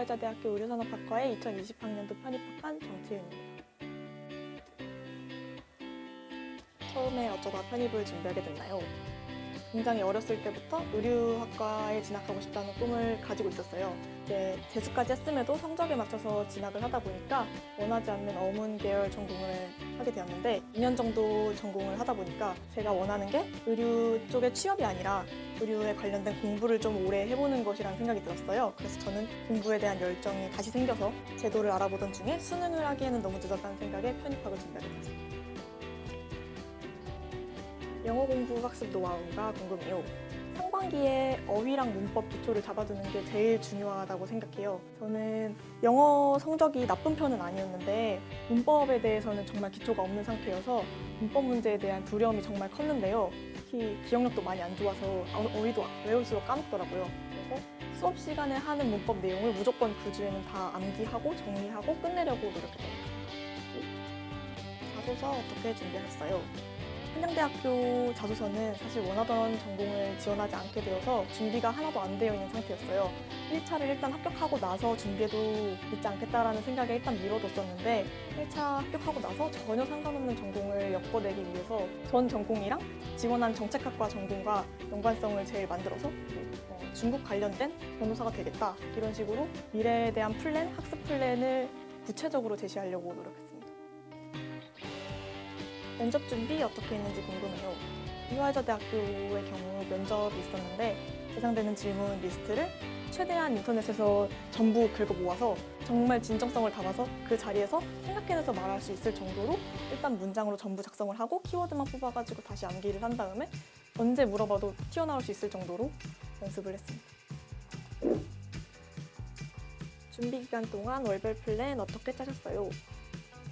이화여자대학교 의료산업학과에 2020학년도 편입학한 정채윤입니다. 처음에 어쩌다 편입을 준비하게 됐나요? 굉장히 어렸을 때부터 의류학과에 진학하고 싶다는 꿈을 가지고 있었어요. 이제 재수까지 했음에도 성적에 맞춰서 진학을 하다 보니까 원하지 않는 어문 계열 전공을 하게 되었는데 2년 정도 전공을 하다 보니까 제가 원하는 게 의류 쪽의 취업이 아니라 의류에 관련된 공부를 좀 오래 해보는 것이라는 생각이 들었어요. 그래서 저는 공부에 대한 열정이 다시 생겨서 제도를 알아보던 중에 수능을 하기에는 너무 늦었다는 생각에 편입학을 준비하게 됐습니다. 영어 공부 학습 노하우가 궁금해요. 상반기에 어휘랑 문법 기초를 잡아두는 게 제일 중요하다고 생각해요. 저는 영어 성적이 나쁜 편은 아니었는데 문법에 대해서는 정말 기초가 없는 상태여서 문법 문제에 대한 두려움이 정말 컸는데요. 특히 기억력도 많이 안 좋아서 어휘도 외울수록 까먹더라고요. 그래서 수업 시간에 하는 문법 내용을 무조건 그 주에는 다 암기하고 정리하고 끝내려고 노력했어요. 자소서 어떻게 준비했어요? 한양대학교 자소서는 사실 원하던 전공을 지원하지 않게 되어서 준비가 하나도 안 되어 있는 상태였어요. 1차를 일단 합격하고 나서 준비해도 늦지 않겠다라는 생각에 일단 미뤄뒀었는데 1차 합격하고 나서 전혀 상관없는 전공을 엮어내기 위해서 전 전공이랑 지원한 정책학과 전공과 연관성을 제일 만들어서 중국 관련된 변호사가 되겠다 이런 식으로 미래에 대한 플랜, 학습 플랜을 구체적으로 제시하려고 노력했습니다. 면접 준비 어떻게 했는지 궁금해요. 이화여자대학교의 경우 면접이 있었는데 예상되는 질문 리스트를 최대한 인터넷에서 전부 긁어 모아서 정말 진정성을 담아서 그 자리에서 생각해내서 말할 수 있을 정도로 일단 문장으로 전부 작성을 하고 키워드만 뽑아가지고 다시 암기를 한 다음에 언제 물어봐도 튀어나올 수 있을 정도로 연습을 했습니다. 준비 기간 동안 월별 플랜 어떻게 짜셨어요?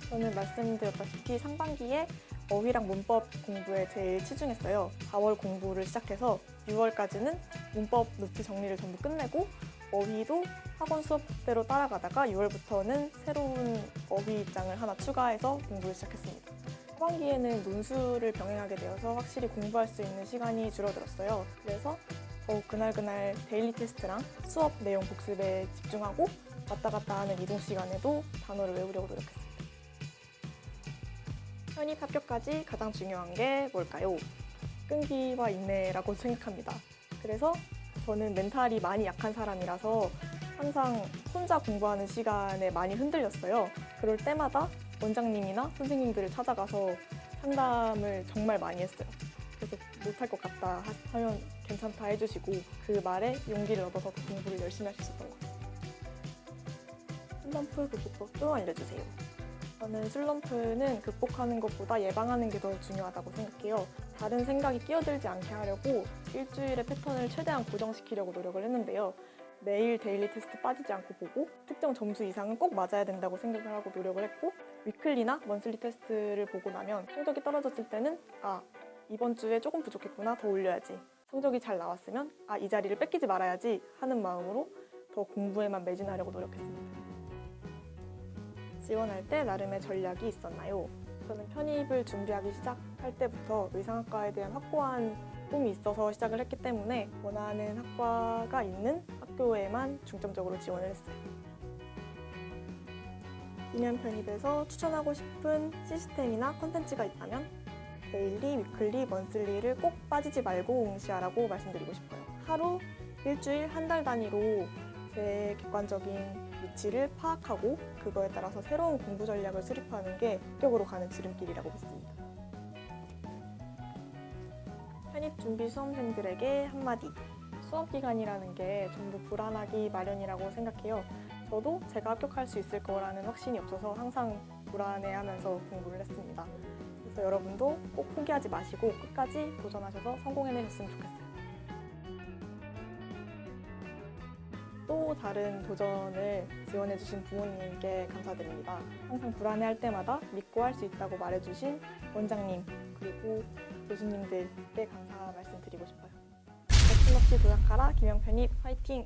저는 말씀드렸다시피 상반기에 어휘랑 문법 공부에 제일 치중했어요. 4월 공부를 시작해서 6월까지는 문법 노트 정리를 전부 끝내고 어휘도 학원 수업대로 따라가다가 6월부터는 새로운 어휘장을 하나 추가해서 공부를 시작했습니다. 하반기에는 논술을 병행하게 되어서 확실히 공부할 수 있는 시간이 줄어들었어요. 그래서 더욱 그날 데일리 테스트랑 수업 내용 복습에 집중하고 왔다 갔다 하는 이동 시간에도 단어를 외우려고 노력했습니다. 편입 합격까지 가장 중요한 게 뭘까요? 끈기와 인내라고 생각합니다. 그래서 저는 멘탈이 많이 약한 사람이라서 항상 혼자 공부하는 시간에 많이 흔들렸어요. 그럴 때마다 원장님이나 선생님들을 찾아가서 상담을 정말 많이 했어요. 그래서 못할 것 같다 하면 괜찮다 해주시고 그 말에 용기를 얻어서 더 공부를 열심히 할 수 있었던 것 같아요. 슬럼프 극복법도 알려주세요. 저는 슬럼프는 극복하는 것보다 예방하는 게 더 중요하다고 생각해요. 다른 생각이 끼어들지 않게 하려고 일주일의 패턴을 최대한 고정시키려고 노력을 했는데요. 매일 데일리 테스트 빠지지 않고 보고 특정 점수 이상은 꼭 맞아야 된다고 생각을 하고 노력을 했고 위클리나 먼슬리 테스트를 보고 나면 성적이 떨어졌을 때는 이번 주에 조금 부족했구나, 더 올려야지. 성적이 잘 나왔으면 이 자리를 뺏기지 말아야지 하는 마음으로 더 공부에만 매진하려고 노력했습니다. 지원할 때 나름의 전략이 있었나요? 저는 편입을 준비하기 시작할 때부터 의상학과에 대한 확고한 꿈이 있어서 시작을 했기 때문에 원하는 학과가 있는 학교에만 중점적으로 지원을 했어요. 2년 편입에서 추천하고 싶은 시스템이나 콘텐츠가 있다면 데일리, 위클리, 먼슬리를 꼭 빠지지 말고 응시하라고 말씀드리고 싶어요. 하루, 일주일, 한 달 단위로 제 객관적인 위치를 파악하고 그거에 따라서 새로운 공부 전략을 수립하는 게 합격으로 가는 지름길이라고 믿습니다. 편입 준비 수험생들에게 한마디. 수험 기간이라는 게 전부 불안하기 마련이라고 생각해요. 저도 제가 합격할 수 있을 거라는 확신이 없어서 항상 불안해하면서 공부를 했습니다. 그래서 여러분도 꼭 포기하지 마시고 끝까지 도전하셔서 성공해내셨으면 좋겠어요. 또 다른 도전을 지원해주신 부모님께 감사드립니다. 항상 불안해할 때마다 믿고 할 수 있다고 말해주신 원장님 그리고 교수님들께 감사 말씀드리고 싶어요. 거침없이 도약하라 김영편입 화이팅!